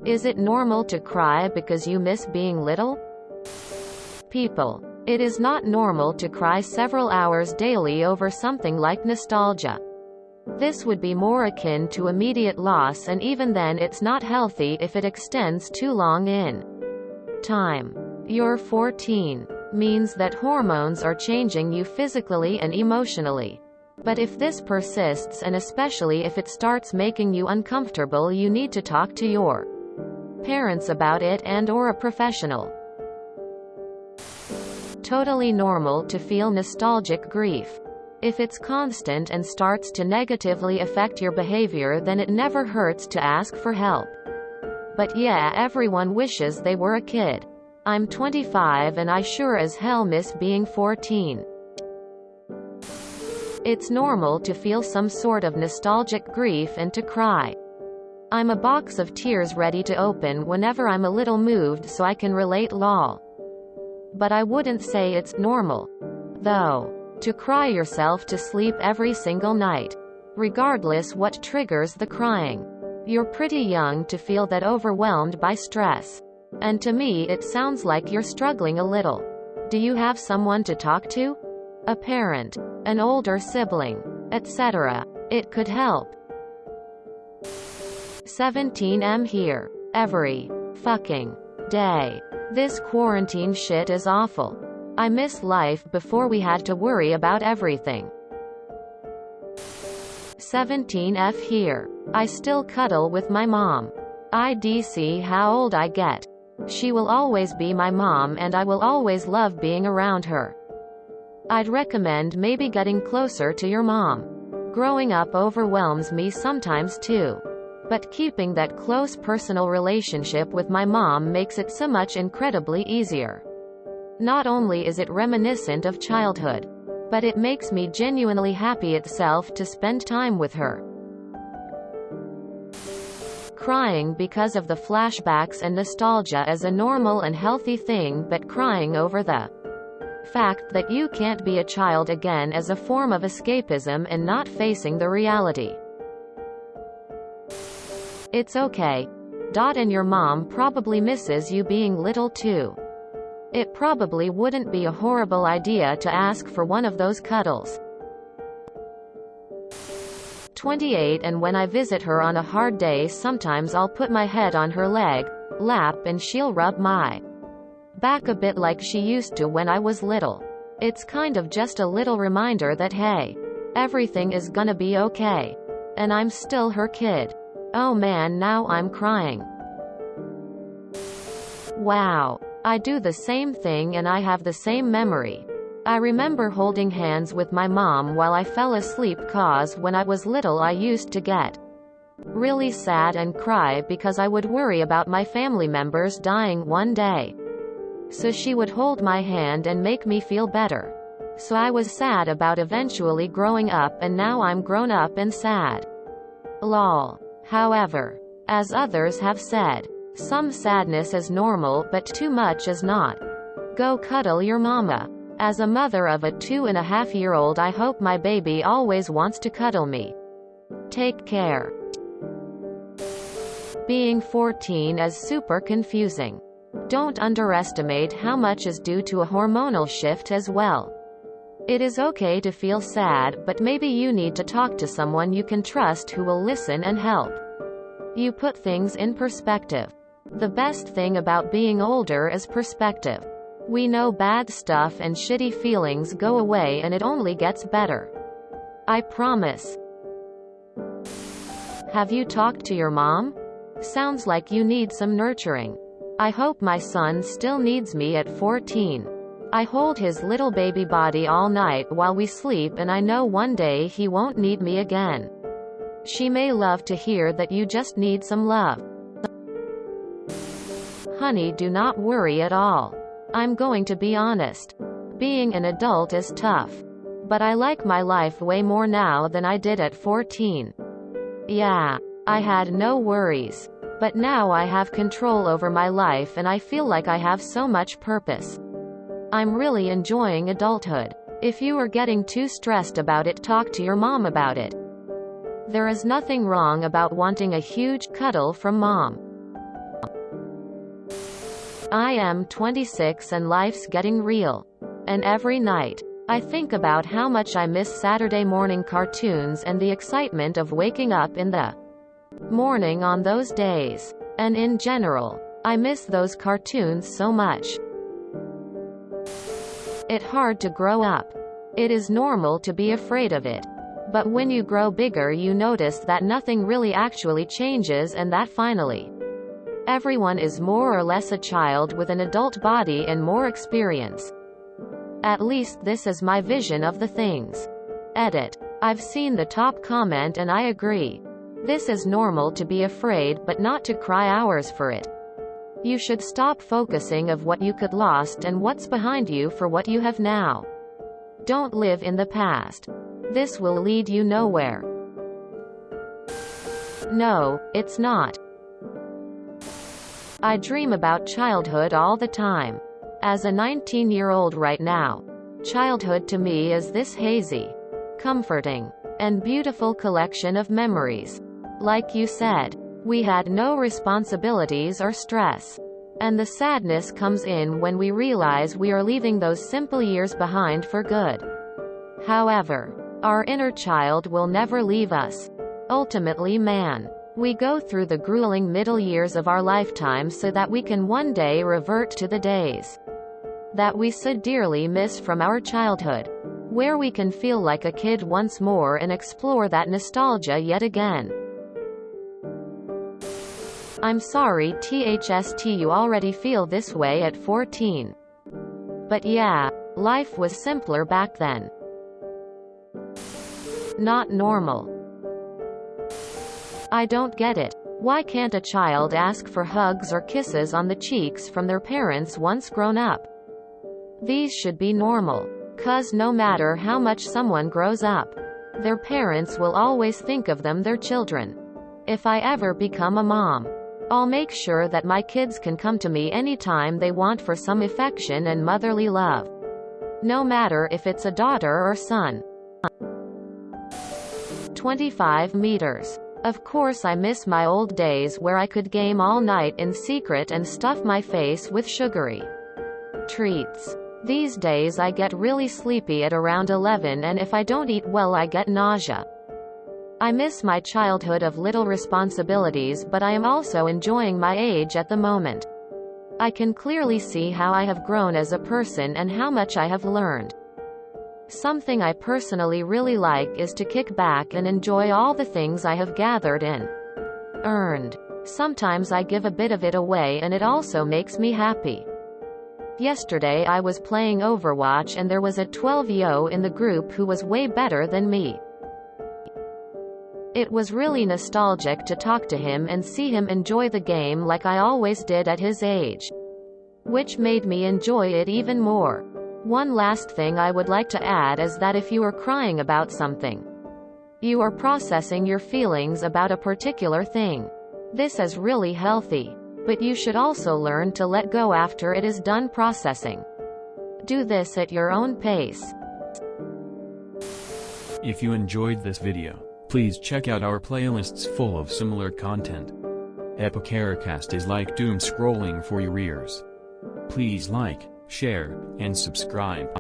Is it normal to cry because you miss being little? People. It is not normal to cry several hours daily over something like nostalgia. This would be more akin to immediate loss, and even then it's not healthy if it extends too long in time. You're 14 means that hormones are changing you physically and emotionally. But if this persists, and especially if it starts making you uncomfortable, you need to talk to your parents about it and/or a professional. Totally normal to feel nostalgic grief. If it's constant and starts to negatively affect your behavior, then it never hurts to ask for help. But yeah, everyone wishes they were a kid. I'm 25 and I sure as hell miss being 14. It's normal to feel some sort of nostalgic grief and to cry. I'm a box of tears ready to open whenever I'm a little moved, so I can relate, lol. But I wouldn't say it's normal, though, to cry yourself to sleep every single night, regardless what triggers the crying. You're pretty young to feel that overwhelmed by stress. And to me it sounds like you're struggling a little. Do you have someone to talk to? A parent, an older sibling, etc. It could help. 17M here. Every fucking day. This quarantine shit is awful. I miss life before we had to worry about everything. 17F here. I still cuddle with my mom. IDC how old I get. She will always be my mom and I will always love being around her. I'd recommend maybe getting closer to your mom. Growing up overwhelms me sometimes too. But keeping that close personal relationship with my mom makes it so much incredibly easier. Not only is it reminiscent of childhood, but it makes me genuinely happy itself to spend time with her. Crying because of the flashbacks and nostalgia is a normal and healthy thing, but crying over the fact that you can't be a child again is a form of escapism and not facing the reality. It's okay. And your mom probably misses you being little too. It probably wouldn't be a horrible idea to ask for one of those cuddles. 28 And when I visit her on a hard day, sometimes I'll put my head on her lap and she'll rub my back a bit like she used to when I was little. It's kind of just a little reminder that hey, everything is gonna be okay. And I'm still her kid. Oh man, now I'm crying. Wow. I do the same thing and I have the same memory. I remember holding hands with my mom while I fell asleep, cause when I was little I used to get really sad and cry because I would worry about my family members dying one day. So she would hold my hand and make me feel better. So I was sad about eventually growing up, and now I'm grown up and sad. Lol. However, as others have said, some sadness is normal, but too much is not. Go cuddle your mama. As a mother of a 2.5-year-old, I hope my baby always wants to cuddle me. Take care. Being 14 is super confusing. Don't underestimate how much is due to a hormonal shift as well. It is okay to feel sad, but maybe you need to talk to someone you can trust who will listen and help you put things in perspective. The best thing about being older is perspective. We know bad stuff and shitty feelings go away and it only gets better. I promise. Have you talked to your mom? Sounds like you need some nurturing. I hope my son still needs me at 14. I hold his little baby body all night while we sleep, and I know one day he won't need me again. She may love to hear that you just need some love. Honey, do not worry at all. I'm going to be honest. Being an adult is tough. But I like my life way more now than I did at 14. Yeah, I had no worries. But now I have control over my life and I feel like I have so much purpose. I'm really enjoying adulthood. If you are getting too stressed about it, talk to your mom about it. There is nothing wrong about wanting a huge cuddle from mom. I am 26 and life's getting real. And every night, I think about how much I miss Saturday morning cartoons and the excitement of waking up in the morning on those days. And in general, I miss those cartoons so much. It's hard to grow up. It is normal to be afraid of it. But when you grow bigger, you notice that nothing really actually changes, and that finally, everyone is more or less a child with an adult body and more experience. At least this is my vision of the things. Edit. I've seen the top comment and I agree. This is normal to be afraid, but not to cry hours for it. You should stop focusing of what you could lost and what's behind you for what you have now. Don't live in the past. This will lead you nowhere. No, it's not. I dream about childhood all the time. As a 19-year-old right now, childhood to me is this hazy, comforting, and beautiful collection of memories. Like you said, we had no responsibilities or stress. And the sadness comes in when we realize we are leaving those simple years behind for good. However, our inner child will never leave us. Ultimately, we go through the grueling middle years of our lifetime so that we can one day revert to the days that we so dearly miss from our childhood, where we can feel like a kid once more and explore that nostalgia yet again. I'm sorry THST you already feel this way at 14. But yeah, life was simpler back then. Not normal. I don't get it. Why can't a child ask for hugs or kisses on the cheeks from their parents once grown up? These should be normal. 'Cause no matter how much someone grows up, their parents will always think of them their children. If I ever become a mom, I'll make sure that my kids can come to me anytime they want for some affection and motherly love. No matter if it's a daughter or son. 25 meters. Of course I miss my old days where I could game all night in secret and stuff my face with sugary treats. These days I get really sleepy at around 11, and if I don't eat well I get nausea. I miss my childhood of little responsibilities, but I am also enjoying my age at the moment. I can clearly see how I have grown as a person and how much I have learned. Something I personally really like is to kick back and enjoy all the things I have gathered and earned. Sometimes I give a bit of it away and it also makes me happy. Yesterday I was playing Overwatch and there was a 12-yo in the group who was way better than me. It was really nostalgic to talk to him and see him enjoy the game like I always did at his age, which made me enjoy it even more. One last thing I would like to add is that if you are crying about something, you are processing your feelings about a particular thing. This is really healthy. But you should also learn to let go after it is done processing. Do this at your own pace. If you enjoyed this video, please check out our playlists full of similar content. TooAfraidToAsk is like doom scrolling for your ears. Please like, share, and subscribe.